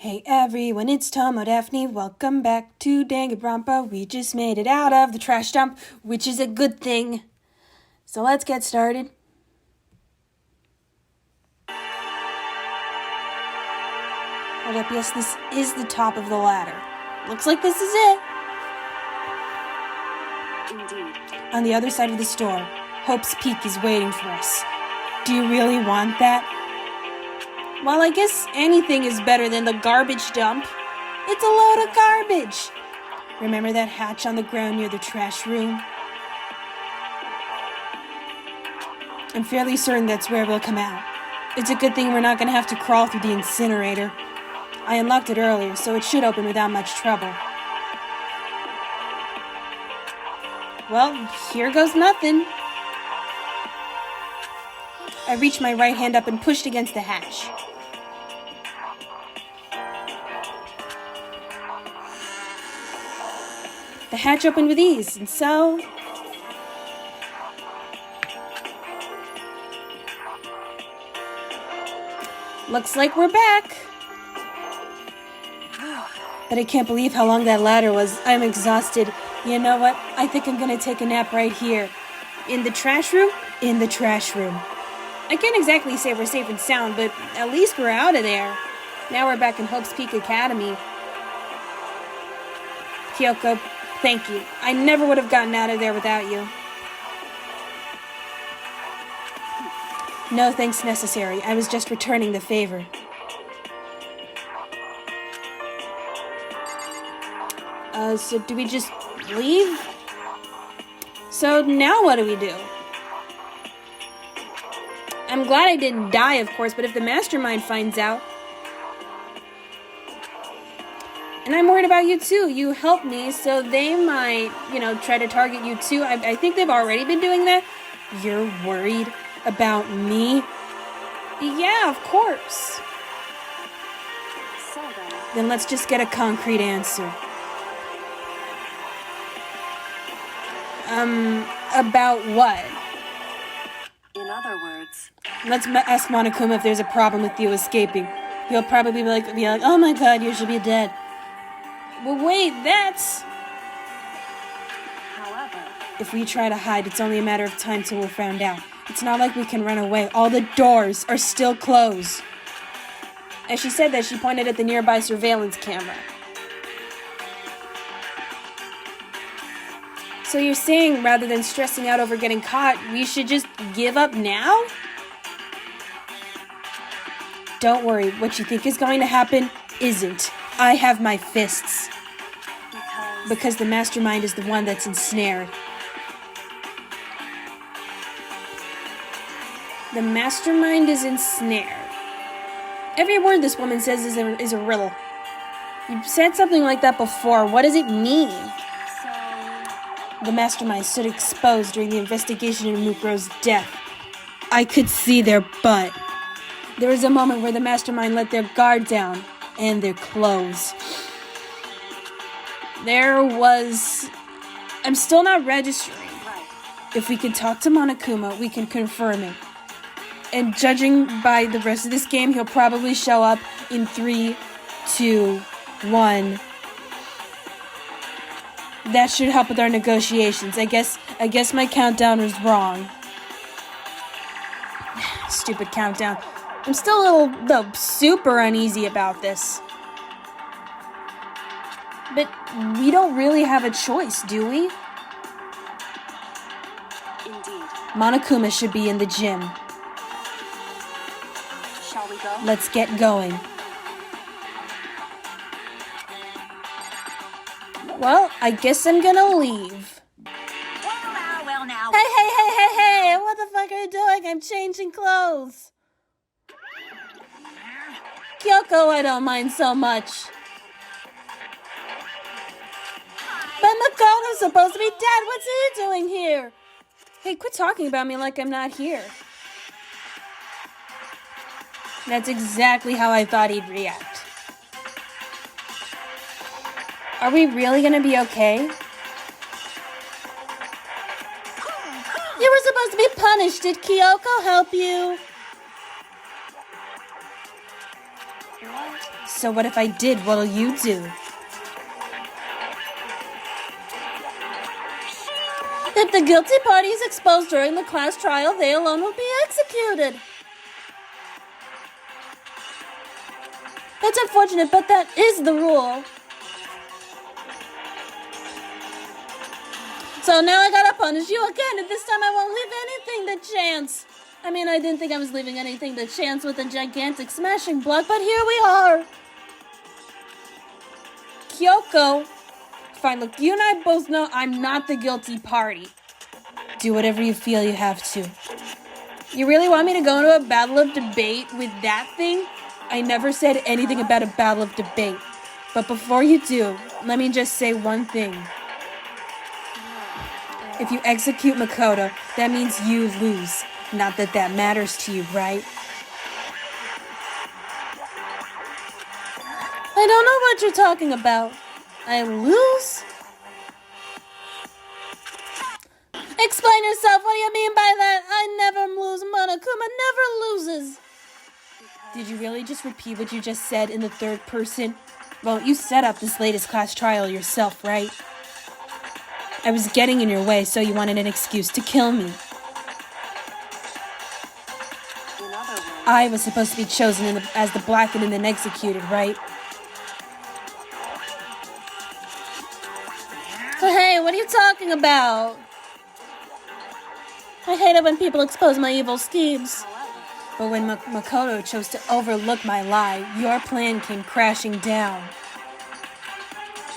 Hey everyone, it's Tomo Daphne. Welcome back to Danganronpa. We just made it out of the trash dump, which is a good thing. So let's get started. Hold up, yes, this is the top of the ladder. Looks like this is it. Indeed. On the other side of the store, Hope's Peak is waiting for us. Do you really want that? Well, I guess anything is better than the garbage dump. It's a load of garbage. Remember that hatch on the ground near the trash room? I'm fairly certain that's where we'll come out. It's a good thing we're not going to have to crawl through the incinerator. I unlocked it earlier, so it should open without much trouble. Well, here goes nothing. I reached my right hand up and pushed against the hatch. The hatch opened with ease, and so... looks like we're back. But I can't believe how long that ladder was. I'm exhausted. You know what? I think I'm gonna take a nap right here. In the trash room? In the trash room. I can't exactly say we're safe and sound, but at least we're out of there. Now we're back in Hope's Peak Academy. Kyoko, thank you. I never would have gotten out of there without you. No thanks necessary. I was just returning the favor. So do we just leave? So now what do we do? I'm glad I didn't die, of course, but if the Mastermind finds out... And I'm worried about you too. You helped me, so they might, try to target you too. I think they've already been doing that. You're worried about me? Yeah, of course. Then let's just get a concrete answer. About what? In other words, Let's ask Monokuma if there's a problem with you escaping. He'll probably be like, oh my god, you should be dead. Well, wait, that's... however, If we try to hide, it's only a matter of time till we're found out. It's not like we can run away. All the doors are still closed. As she said that, she pointed at the nearby surveillance camera. So you're saying, rather than stressing out over getting caught, we should just give up now? Don't worry, what you think is going to happen isn't. I have my fists. Because the Mastermind is the one that's ensnared. The Mastermind is ensnared. Every word this woman says is a riddle. You've said something like that before. What does it mean? The Mastermind stood exposed during the investigation into Mukuro's death. I could see their butt. There was a moment where the Mastermind let their guard down and their clothes. I'm still not registering. If we can talk to Monokuma, we can confirm it. And judging by the rest of this game, he'll probably show up in 3, 2, 1. That should help with our negotiations. I guess my countdown was wrong. Stupid countdown. I'm still a little super uneasy about this. But we don't really have a choice, do we? indeed. Monokuma should be in the gym. Shall we go? Let's get going. Well, I guess I'm gonna leave. Well now. Hey, what the fuck are you doing? I'm changing clothes. Kyoko, I don't mind so much. But Makoto's supposed to be dead. What's he doing here? Hey, quit talking about me like I'm not here. That's exactly how I thought he'd react. Are we really gonna be okay? You were supposed to be punished. Did Kyoko help you? So what if I did? What'll you do? If the guilty party is exposed during the class trial, they alone will be executed. That's unfortunate, but that is the rule. So now I gotta punish you again, and this time I won't leave anything to chance. I mean, I didn't think I was leaving anything to chance with a gigantic smashing block, but here we are. Kyoko. Fine, look, you and I both know I'm not the guilty party. Do whatever you feel you have to. You really want me to go into a battle of debate with that thing? I never said anything about a battle of debate. But before you do, let me just say one thing. If you execute Makoto, that means you lose. Not that that matters to you, right? I don't know what you're talking about. I lose? Explain yourself. What do you mean by that? I never lose. Monokuma never loses. Did you really just repeat what you just said in the third person? Well, you set up this latest class trial yourself, right? I was getting in your way, so you wanted an excuse to kill me. I was supposed to be chosen as the blackened and then executed, right? Hey, what are you talking about? I hate it when people expose my evil schemes. But when Makoto chose to overlook my lie, your plan came crashing down.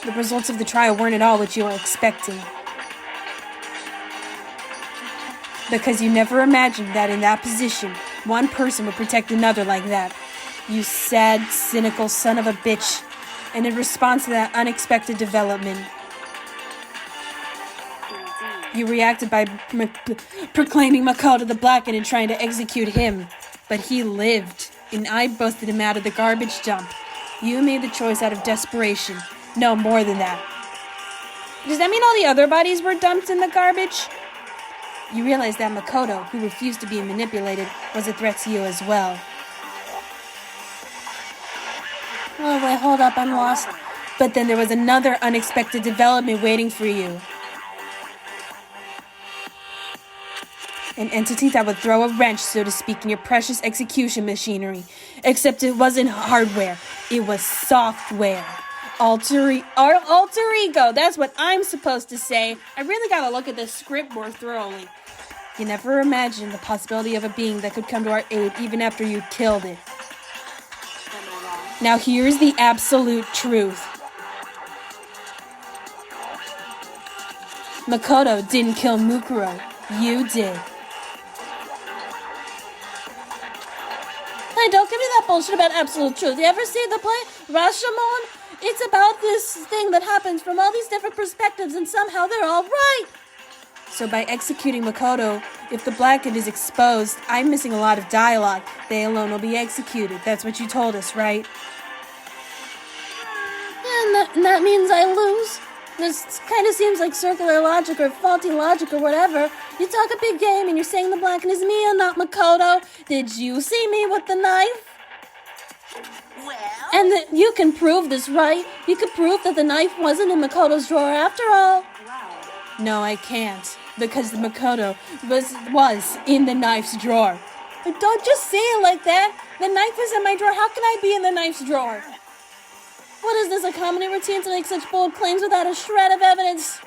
The results of the trial weren't at all what you were expecting. Because you never imagined that in that position, one person would protect another like that. You sad, cynical son of a bitch. And in response to that unexpected development, you reacted by proclaiming Makoto the Blackened and trying to execute him. But he lived, and I busted him out of the garbage dump. You made the choice out of desperation. No, more than that. Does that mean all the other bodies were dumped in the garbage? You realized that Makoto, who refused to be manipulated, was a threat to you as well. Oh, wait, hold up, I'm lost. But then there was another unexpected development waiting for you. An entity that would throw a wrench, so to speak, in your precious execution machinery. Except it wasn't hardware, it was software. Alter ego, that's what I'm supposed to say. I really gotta look at this script more thoroughly. You never imagined the possibility of a being that could come to our aid even after you killed it. Now here's the absolute truth. Makoto didn't kill Mukuro. You did. Hey, don't give me that bullshit about absolute truth. You ever see the play Rashomon? It's about this thing that happens from all these different perspectives, and somehow they're all right. So by executing Makoto, if the Blackened is exposed, I'm missing a lot of dialogue. They alone will be executed. That's what you told us, right? And that means I lose? This kind of seems like circular logic or faulty logic or whatever. You talk a big game and you're saying the Blackened is me and not Makoto. Did you see me with the knife? Well? And that you can prove this, right? You could prove that the knife wasn't in Makoto's drawer after all. Wow. No, I can't. Because the Makoto was in the knife's drawer. But don't just say it like that. The knife was in my drawer. How can I be in the knife's drawer? What is this, a comedy routine to make such bold claims without a shred of evidence?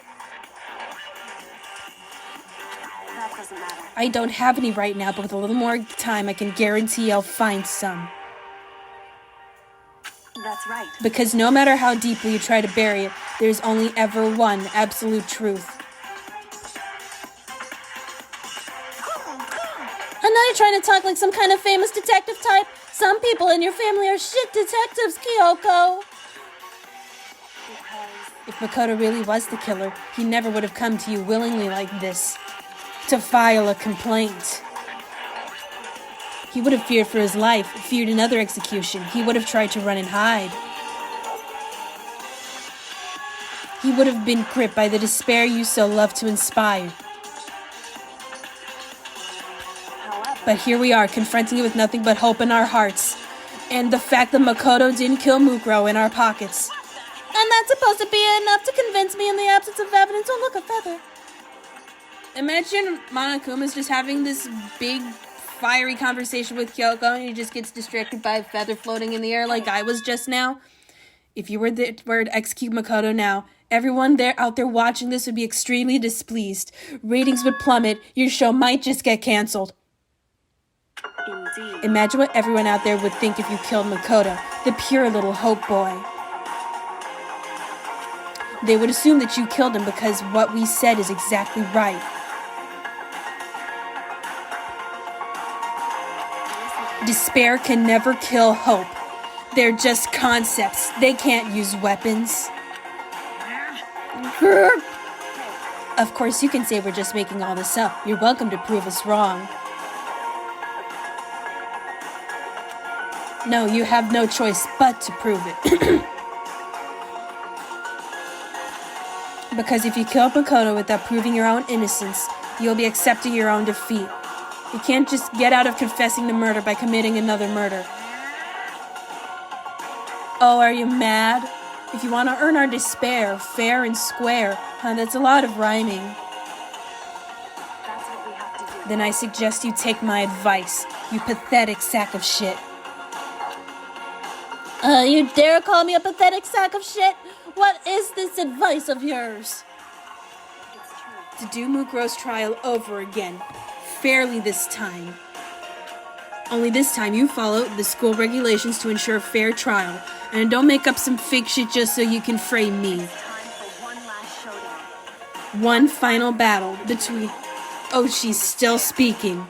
That doesn't matter. I don't have any right now, but with a little more time, I can guarantee I'll find some. That's right. Because no matter how deeply you try to bury it, there's only ever one absolute truth. And now you're trying to talk like some kind of famous detective type. Some people in your family are shit detectives, Kyoko. If Makoto really was the killer, he never would have come to you willingly like this, to file a complaint. He would have feared for his life, feared another execution. He would have tried to run and hide. He would have been gripped by the despair you so love to inspire. But here we are, confronting you with nothing but hope in our hearts. And the fact that Makoto didn't kill Mukuro in our pockets. And that's supposed to be enough to convince me in the absence of evidence. Oh, look, a feather. Imagine Monokuma's just having this big, fiery conversation with Kyoko, and he just gets distracted by a feather floating in the air like I was just now. If you were to execute Makoto now, everyone out there watching this would be extremely displeased. Ratings would plummet. Your show might just get canceled. Indeed. Imagine what everyone out there would think if you killed Makoto, the pure little hope boy. They would assume that you killed him because what we said is exactly right. Despair can never kill hope. They're just concepts. They can't use weapons. Of course, you can say we're just making all this up. You're welcome to prove us wrong. No, you have no choice but to prove it. Because if you kill Makoto without proving your own innocence, you'll be accepting your own defeat. You can't just get out of confessing the murder by committing another murder. Oh, are you mad? If you want to earn our despair, fair and square, that's a lot of rhyming. That's what we have to do. Then I suggest you take my advice, you pathetic sack of shit. You dare call me a pathetic sack of shit? What is this advice of yours? It's true. To do Mukuro's trial over again. Fairly this time. Only this time you follow the school regulations to ensure a fair trial. And don't make up some fake shit just so you can frame me. Time for one last showdown. One final battle between... Oh, she's still speaking.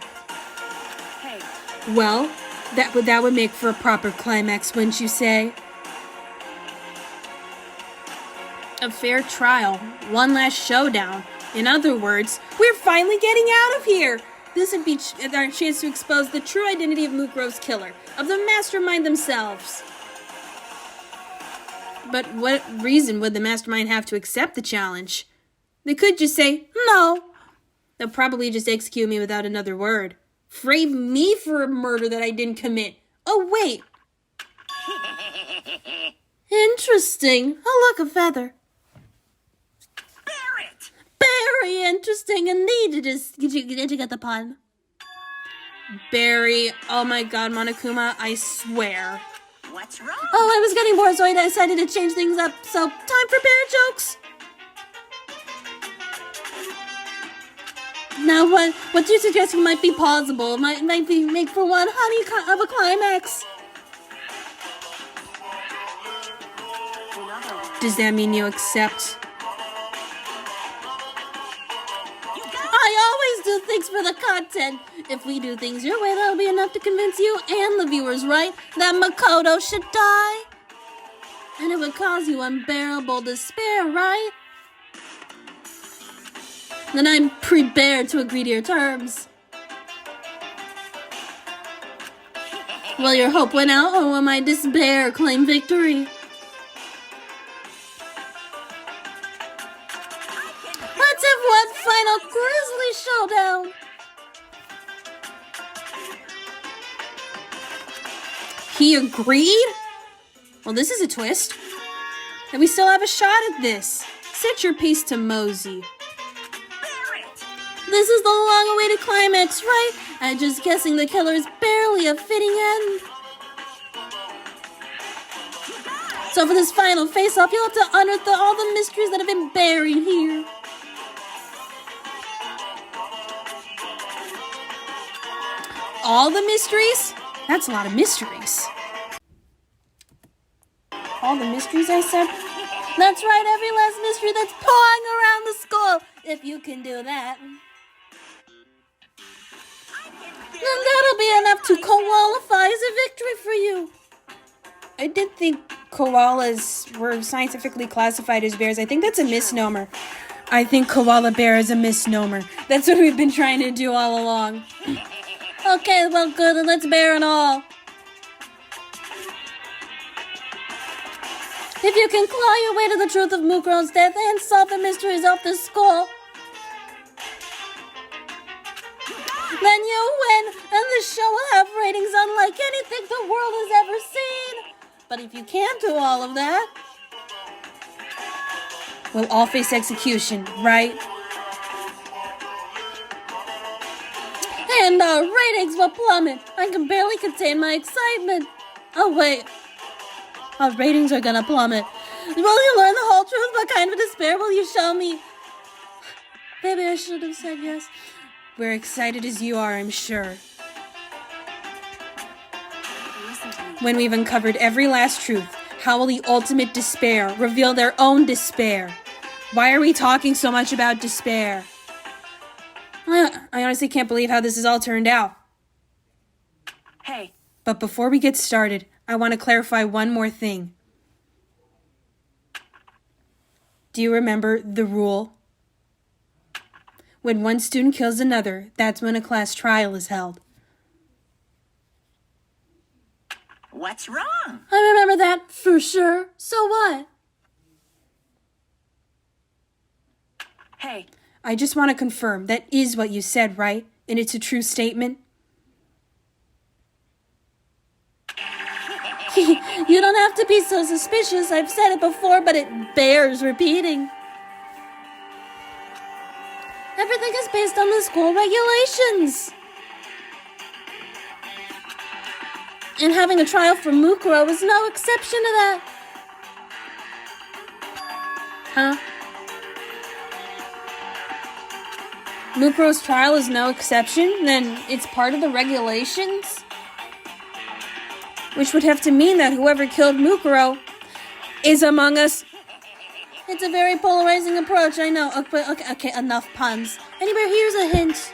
Hey, Well, that would make for a proper climax, wouldn't you say? A fair trial. One last showdown. In other words, we're finally getting out of here! This would be our chance to expose the true identity of Mukuro's killer, of the Mastermind themselves. But what reason would the Mastermind have to accept the challenge? They could just say, no. They'll probably just execute me without another word. Frame me for a murder that I didn't commit. Oh, wait. Interesting. Oh, look, a feather. Barrett! Very interesting indeed. Did you get the pun? Barry. Oh my god, Monokuma, I swear. What's wrong? Oh, I was getting bored, so I decided to change things up. So, time for bear jokes. Now, what you're suggesting might be plausible. Might be make for one honey of a climax. In other words, Does that mean you accept? you got I always do things for the content. If we do things your way, that'll be enough to convince you and the viewers, right? That Makoto should die. And it would cause you unbearable despair, right? Then I'm prepared to agree to your terms. Will your hope win out, or will my despair claim victory? Let's have one final grisly showdown. He agreed? Well, this is a twist. And we still have a shot at this. Set your pace to Mosey. Barrett! This is the long-awaited climax, right? I'm just guessing the killer is barely a fitting end. So for this final face-off, you'll have to unearth all the mysteries that have been buried here. All the mysteries? That's a lot of mysteries. All the mysteries, I said? That's right, every last mystery that's pawing around the school. If you can do that. Then that'll be enough to qualify as a victory for you. I did think koalas were scientifically classified as bears. I think that's a misnomer. I think koala bear is a misnomer. That's what we've been trying to do all along. Okay, well, good, and let's bear and all. If you can claw your way to the truth of Mukuro's death and solve the mysteries of the school, then you win, and the show will have ratings unlike anything the world has ever seen. But if you can't do all of that, we'll all face execution, right? And our ratings will plummet. I can barely contain my excitement. Oh, wait. Our ratings are gonna plummet. Will you learn the whole truth? What kind of despair will you show me? Maybe I should have said yes. We're excited as you are, I'm sure. Listen to me. When we've uncovered every last truth, how will the ultimate despair reveal their own despair? Why are we talking so much about despair? I honestly can't believe how this has all turned out. Hey, But before we get started, I want to clarify one more thing. Do you remember the rule? When one student kills another, that's when a class trial is held. what's wrong? I remember that for sure. So what? Hey, I just want to confirm that is what you said, right? And it's a true statement? You don't have to be so suspicious. I've said it before, but it bears repeating. Everything is based on the school regulations. And having a trial for Mukuro is no exception to that. Huh? Mukuro's trial is no exception? Then it's part of the regulations? Which would have to mean that whoever killed Mukuro is among us. It's a very polarizing approach, I know. Okay, enough puns. Anyway, here's a hint.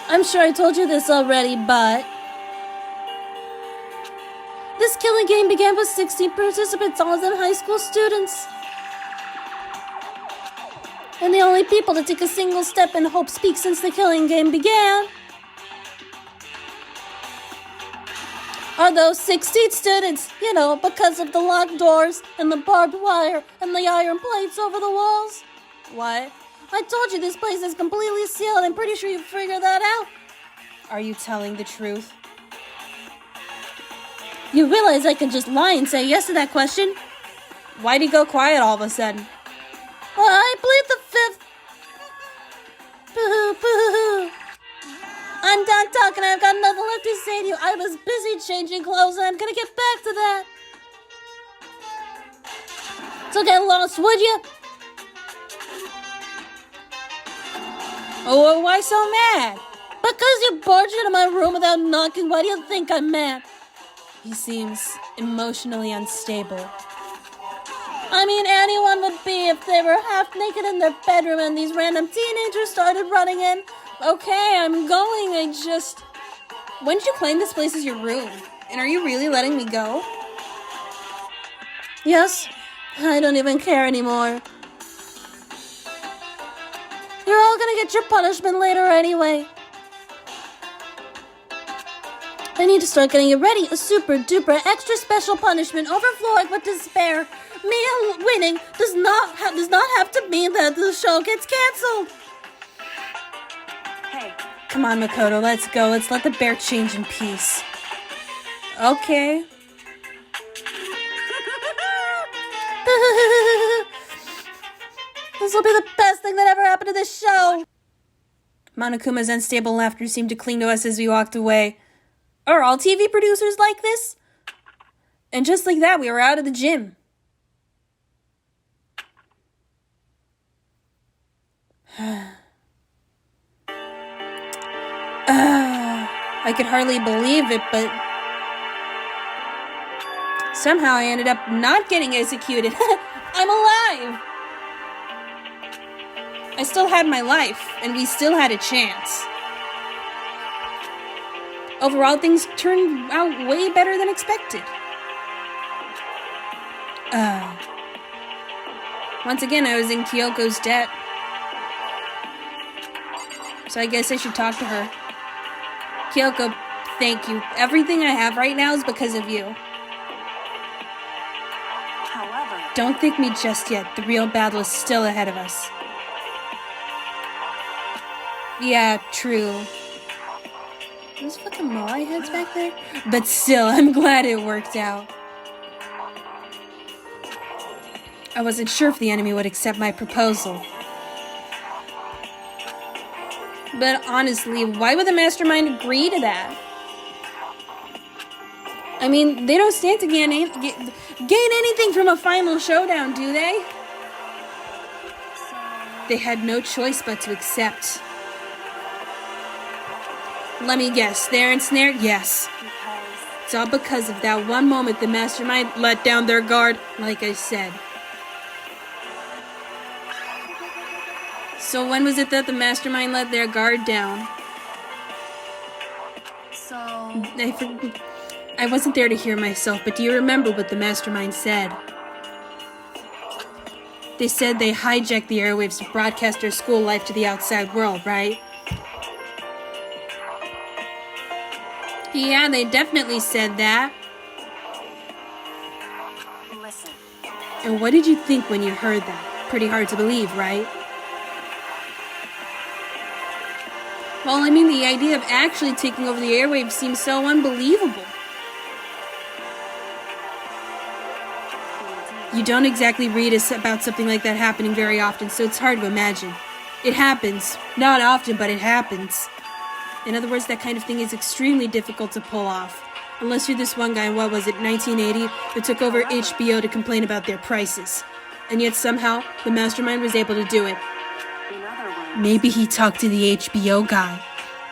I'm sure I told you this already, but this killing game began with 16 participants, all of them high school students. And the only people to take a single step and hope speak since the killing game began are those 16 students, because of the locked doors and the barbed wire and the iron plates over the walls. What? I told you this place is completely sealed. I'm pretty sure you figured that out. Are you telling the truth? You realize I can just lie and say yes to that question? Why'd he go quiet all of a sudden? Well, I plead the fifth. Boo, boo. I'm done talking. I've got nothing left to say to you. I was busy changing clothes, and I'm gonna get back to that. So get lost, would you? Oh, why so mad? Because you barged into my room without knocking. Why do you think I'm mad? He seems emotionally unstable. I mean, anyone would be if they were half naked in their bedroom and these random teenagers started running in. Okay, I'm going. When did you claim this place as your room? And are you really letting me go? Yes, I don't even care anymore. You're all gonna get your punishment later anyway. I need to start getting you ready. A super duper extra special punishment overflowing with despair. Me winning does not have to mean that the show gets canceled. hey, Come on, Makoto, let's go. Let's let the bear change in peace. Okay. This will be the best thing that ever happened to this show. Monokuma's unstable laughter seemed to cling to us as we walked away. Are all TV producers like this? And just like that, we were out of the gym. I could hardly believe it, but somehow I ended up not getting executed. I'm alive! I still had my life, and we still had a chance. Overall, things turned out way better than expected. Once again, I was in Kyoko's debt. So I guess I should talk to her. Kyoko, thank you. Everything I have right now is because of you. however, Don't thank me just yet. The real battle is still ahead of us. Yeah, true. Those fucking Moai heads back there? But still, I'm glad it worked out. I wasn't sure if the enemy would accept my proposal. But honestly, why would the Mastermind agree to that? I mean, they don't stand to gain anything from a final showdown, do they? They had no choice but to accept. Let me guess, they're ensnared? Yes. It's all because of that one moment the Mastermind let down their guard, like I said. So when was it that the Mastermind let their guard down? I wasn't there to hear myself, but do you remember what the Mastermind said? They said they hijacked the airwaves to broadcast their school life to the outside world, right? Yeah, they definitely said that. Listen. And what did you think when you heard that? Pretty hard to believe, right? Well, I mean, the idea of actually taking over the airwaves seems so unbelievable. You don't exactly read about something like that happening very often, so it's hard to imagine. It happens. Not often, but it happens. In other words, that kind of thing is extremely difficult to pull off. Unless you're this one guy in, 1980, who took over HBO to complain about their prices. And yet somehow, the Mastermind was able to do it. Maybe he talked to the HBO guy.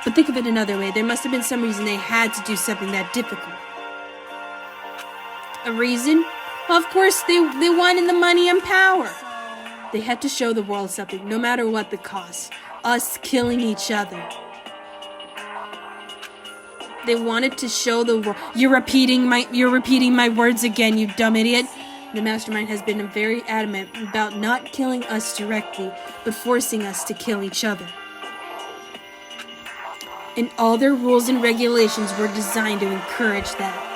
But think of it another way. There must have been some reason they had to do something that difficult. A reason? Well, of course, they wanted the money and power. They had to show the world something, no matter what the cost. Us killing each other. They wanted to show the world. You're repeating my words again, you dumb idiot. The Mastermind has been very adamant about not killing us directly, but forcing us to kill each other. And all their rules and regulations were designed to encourage that.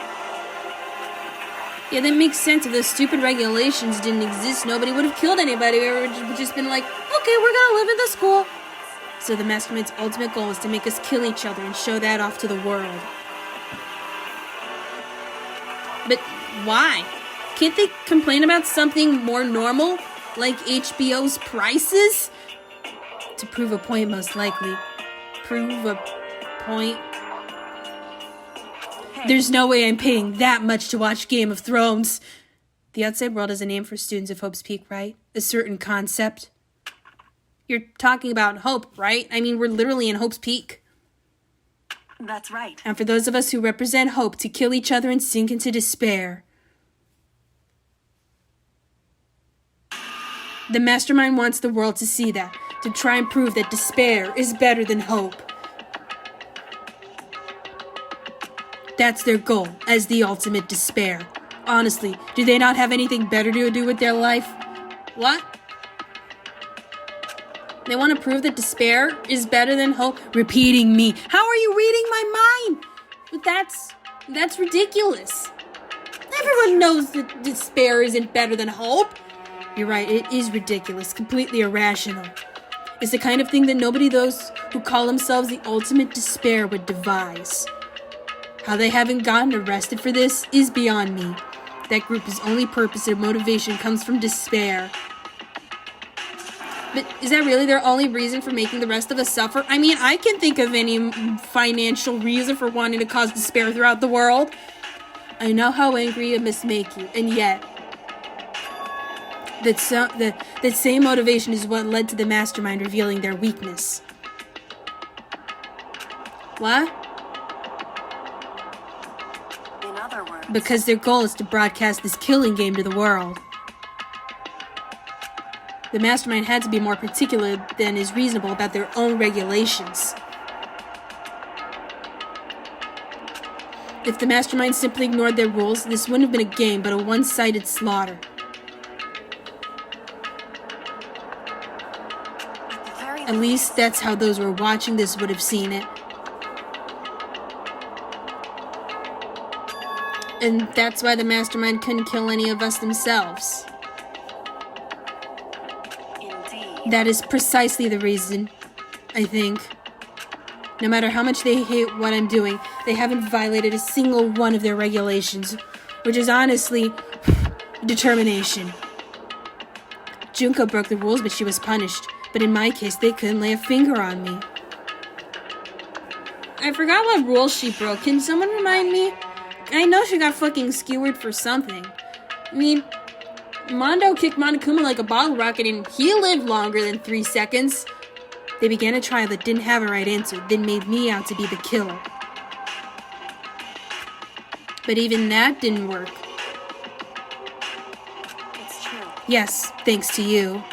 Yeah, that makes sense. If those stupid regulations didn't exist, nobody would have killed anybody. We would have just been like, okay, we're gonna live in the school. So the Mastermind's ultimate goal is to make us kill each other and show that off to the world. But why? Can't they complain about something more normal, like HBO's prices? To prove a point, most likely. Prove a point? There's no way I'm paying that much to watch Game of Thrones. The outside world is a name for students of Hope's Peak, right? A certain concept. You're talking about Hope, right? I mean, we're literally in Hope's Peak. That's right. And for those of us who represent hope, to kill each other and sink into despair. The Mastermind wants the world to see that, to try and prove that despair is better than hope. That's their goal, as the ultimate despair. Honestly, do they not have anything better to do with their life? What? They want to prove that despair is better than hope? Repeating me. How are you reading my mind? But that's ridiculous. Everyone knows that despair isn't better than hope. You're right, it is ridiculous, completely irrational. It's the kind of thing that nobody those who call themselves the ultimate despair would devise. How they haven't gotten arrested for this is beyond me. That group's only purpose and motivation comes from despair. But is that really their only reason for making the rest of us suffer? I mean, I can't think of any financial reason for wanting to cause despair throughout the world. I know how angry it must make you, and yet, that same motivation is what led to the Mastermind revealing their weakness. What? In other words, Because their goal is to broadcast this killing game to the world. The Mastermind had to be more particular than is reasonable about their own regulations. If the Mastermind simply ignored their rules, this wouldn't have been a game, but a one-sided slaughter. At least that's how those who were watching this would have seen it. And that's why the Mastermind couldn't kill any of us themselves. indeed. That is precisely the reason, I think. No matter how much they hate what I'm doing, they haven't violated a single one of their regulations, which is honestly determination. Junko broke the rules, but she was punished. But in my case, they couldn't lay a finger on me. I forgot what rules she broke. Can someone remind me? I know she got fucking skewered for something. I mean, Mondo kicked Monokuma like a bottle rocket and he lived longer than 3 seconds. They began a trial that didn't have a right answer, then made me out to be the killer. But even that didn't work. It's true. Yes, thanks to you.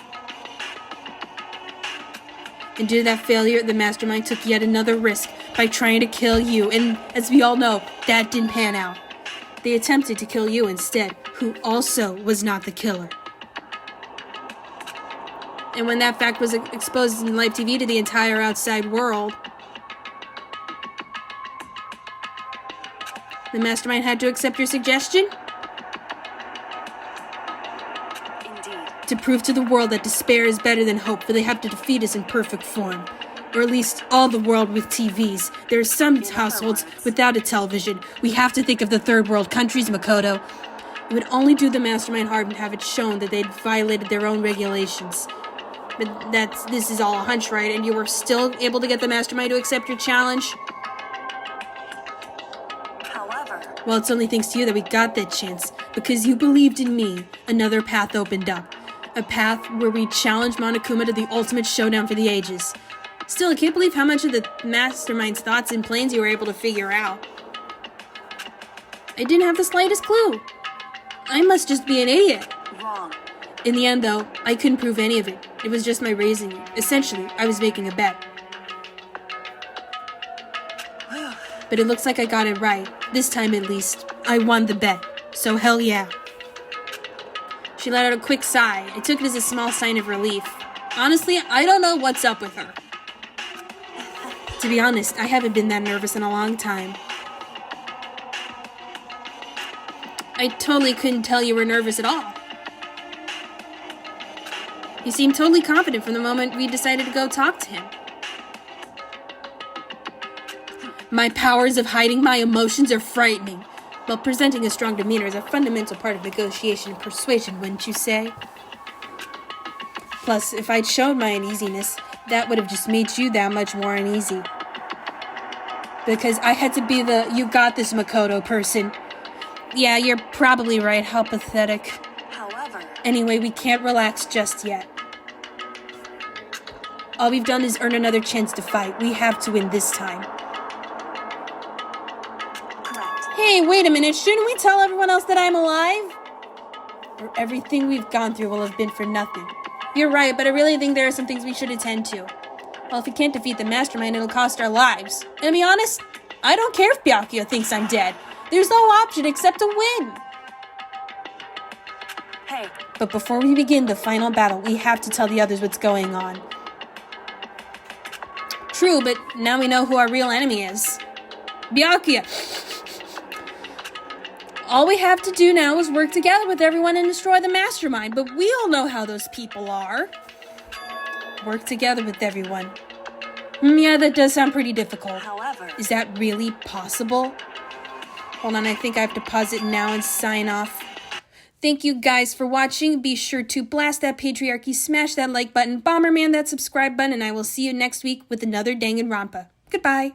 And due to that failure, the Mastermind took yet another risk by trying to kill you, and as we all know, that didn't pan out. They attempted to kill you instead, who also was not the killer. And when that fact was exposed in live TV to the entire outside world, the Mastermind had to accept your suggestion? Indeed. To prove to the world that despair is better than hope, for they have to defeat us in perfect form. Or at least all the world with TVs. There are some households without a television. We have to think of the third world countries, Makoto. It would only do the Mastermind harm to have it shown that they'd violated their own regulations. But this is all a hunch, right? And you were still able to get the Mastermind to accept your challenge? However, Well, it's only thanks to you that we got that chance. Because you believed in me, another path opened up. A path where we challenged Monokuma to the ultimate showdown for the ages. Still, I can't believe how much of the Mastermind's thoughts and plans you were able to figure out. I didn't have the slightest clue. I must just be an idiot. wrong. In the end, though, I couldn't prove any of it. It was just my raising. Essentially, I was making a bet. But it looks like I got it right. This time, at least. I won the bet. So hell yeah. She let out a quick sigh. I took it as a small sign of relief. Honestly, I don't know what's up with her. To be honest, I haven't been that nervous in a long time. I totally couldn't tell you were nervous at all. You seemed totally confident from the moment we decided to go talk to him. My powers of hiding my emotions are frightening, while presenting a strong demeanor is a fundamental part of negotiation and persuasion, wouldn't you say? Plus, if I'd shown my uneasiness, that would have just made you that much more uneasy. Because I had to be the you got this Makoto person. Yeah, you're probably right, how pathetic. However, Anyway, we can't relax just yet. All we've done is earn another chance to fight. We have to win this time. correct. Hey, wait a minute, shouldn't we tell everyone else that I'm alive? Or everything we've gone through will have been for nothing. You're right, but I really think there are some things we should attend to. Well, if we can't defeat the Mastermind, it'll cost our lives. And to be honest, I don't care if Byakuya thinks I'm dead. There's no option except to win. Hey, But before we begin the final battle, we have to tell the others what's going on. True, but now we know who our real enemy is. Byakuya. All we have to do now is work together with everyone and destroy the Mastermind, but we all know how those people are. Work together with everyone. Yeah, that does sound pretty difficult. however, Is that really possible? Hold on, I think I have to pause it now and sign off. Thank you guys for watching. Be sure to blast that patriarchy, smash that like button, Bomberman that subscribe button, and I will see you next week with another Danganronpa. Goodbye.